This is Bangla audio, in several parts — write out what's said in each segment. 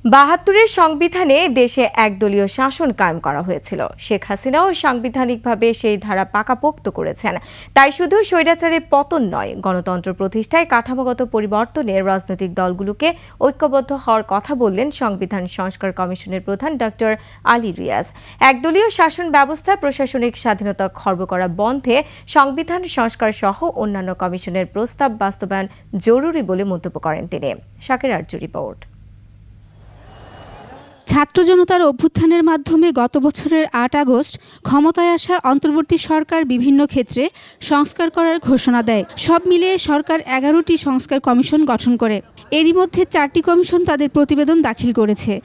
৭২-এর সংবিধানে দেশে একদলীয় শাসন কায়েম করা হয়েছিল। শেখ হাসিনাও সাংবিধানিকভাবে সেই ধারা পাকাপোক্ত করেছেন। তাই শুধু স্বৈরাচারের পতন নয়, গণতন্ত্র প্রতিষ্ঠায় কাঠামোগত পরিবর্তনে রাজনৈতিক দলগুলোকে ঐক্যবদ্ধ হওয়ার কথা বললেন সংবিধান সংস্কার কমিশনের প্রধান ডক্টর আলী রিয়াজ। একদলীয় শাসন ব্যবস্থা প্রশাসনিক স্বাধীনতা খর্ব করা বন্ধে সংবিধান সংস্কার সহ অন্যান্য কমিশনের প্রস্তাব বাস্তবায়ন জরুরি বলে মন্তব্য করেন তিনি। শাকের আরজু রিপোর্ট। ছাত্র জনতার অভ্যুত্থানের মাধ্যমে গত বছরের ৮ আগস্ট ক্ষমতায় আসা অন্তর্বর্তী সরকার বিভিন্ন ক্ষেত্রে সংস্কার করার ঘোষণা দেয়। সব মিলিয়ে সরকার ১১টি সংস্কার কমিশন গঠন করে। এরই মধ্যে ৪টি কমিশন তাদের প্রতিবেদন দাখিল করেছে।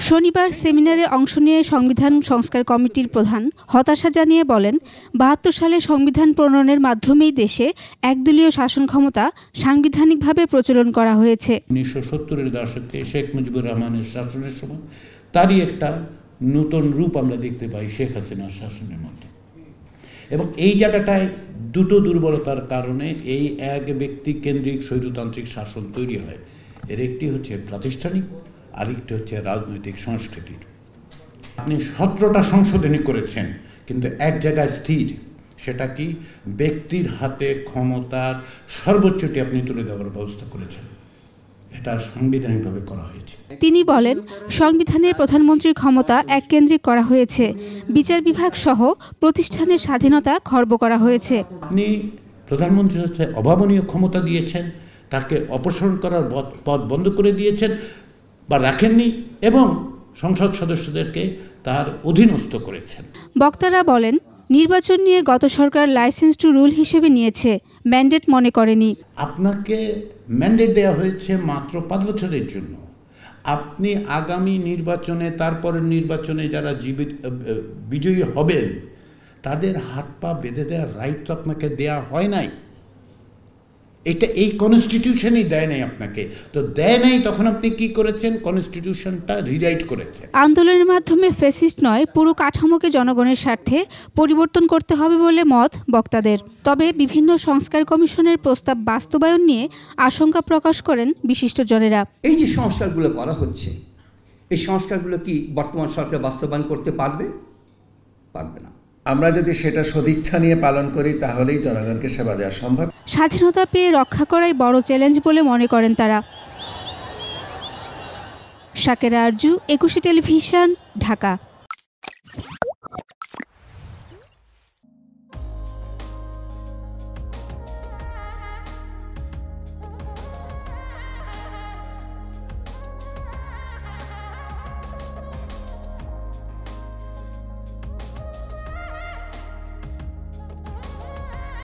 শনিবার সেমিনারে অংশ নিয়ে সংবিধান সংস্কার কমিটির প্রধান হতাশা জানিয়ে বলেন, ৭২ সালে সংবিধান প্রণয়নের মাধ্যমেই দেশে একদলীয় শাসন ক্ষমতা সাংবিধানিকভাবে প্রচলন করা হয়েছে। ১৯৭০-এর দশকে শেখ মুজিবুর রহমানের শাসনের সময় তারই একটা নতুন রূপ আমরা দেখতে পাই শেখ হাসিনার শাসনের মধ্যে। এবং এই জায়গাটায় দুটো দুর্বলতার কারণে এই এক ব্যক্তি কেন্দ্রিক স্বৈরতান্ত্রিক শাসন তৈরি হয়। এর একটি হচ্ছে প্রাতিষ্ঠানিক, আরেকটি হচ্ছে রাজনৈতিক সংস্কৃতির। আপনি ১৭টা সংশোধনী করেছেন, কিন্তু এক জায়গায় স্থির, সেটা কি ব্যক্তির হাতে ক্ষমতার সর্বোচ্চটি আপনি তুলে দেওয়ার ব্যবস্থা করেছেন। এটা সাংবিধানিকভাবে করা হয়েছে। তিনি বলেন, সংবিধানের প্রধানমন্ত্রীর ক্ষমতা এককেন্দ্রিক করা হয়েছে, বিচার বিভাগ সহ প্রতিষ্ঠানের স্বাধীনতা খর্ব করা হয়েছে। আপনি প্রধানমন্ত্রীর হচ্ছে অভাবনীয় ক্ষমতা দিয়েছেন, তাকে অপসারণ করার পথ বন্ধ করে দিয়েছেন বা রাখেননি, এবং সংসদ সদস্যদেরকে তার অধীনস্থ করেছেন। বক্তারা বলেন, নির্বাচন নিয়ে গত সরকার লাইসেন্স টু রুল হিসেবে নিয়েছে, ম্যান্ডেট মনে করেনি। আপনাকে ম্যান্ডেট দেওয়া হয়েছে মাত্র ৫ বছরের জন্য। আপনি আগামী নির্বাচনে, তারপরের নির্বাচনে যারা বিজয়ী হবেন তাদের হাত পা বেঁধে দেওয়ার রাইট তো আপনাকে দেয়া হয় নাই। এটা এই কনস্টিটিউশনই দেয় নাই আপনাকে, তো দেয় নাই, তখন আপনি কি করেছেন? কনস্টিটিউশনটা রিরাইট করেছেন। আন্দোলনের মাধ্যমে ফ্যাসিস্ট নয়, পুরো কাঠামোকে জনগণের স্বার্থে পরিবর্তন করতে হবে বলে মত বক্তাদের। তবে বিভিন্ন সংস্কার কমিশনের প্রস্তাব বাস্তবায়ন নিয়ে আশঙ্কা প্রকাশ করেন বিশিষ্টজনেরা। এই যে সংস্কারগুলো করা হচ্ছে, এই সংস্কারগুলো কি বর্তমান সরকার বাস্তবায়ন করতে পারবে? পারবে না। আমরা যদি সেটা সদিচ্ছা নিয়ে পালন করি তাহলেই জনগণকে সেবা দেওয়া সম্ভব। স্বাধীনতা পেয়ে রক্ষা করাই বড় চ্যালেঞ্জ বলে মনে করেন তারা। শাকের আরজু, ২১ টেলিভিশন, ঢাকা।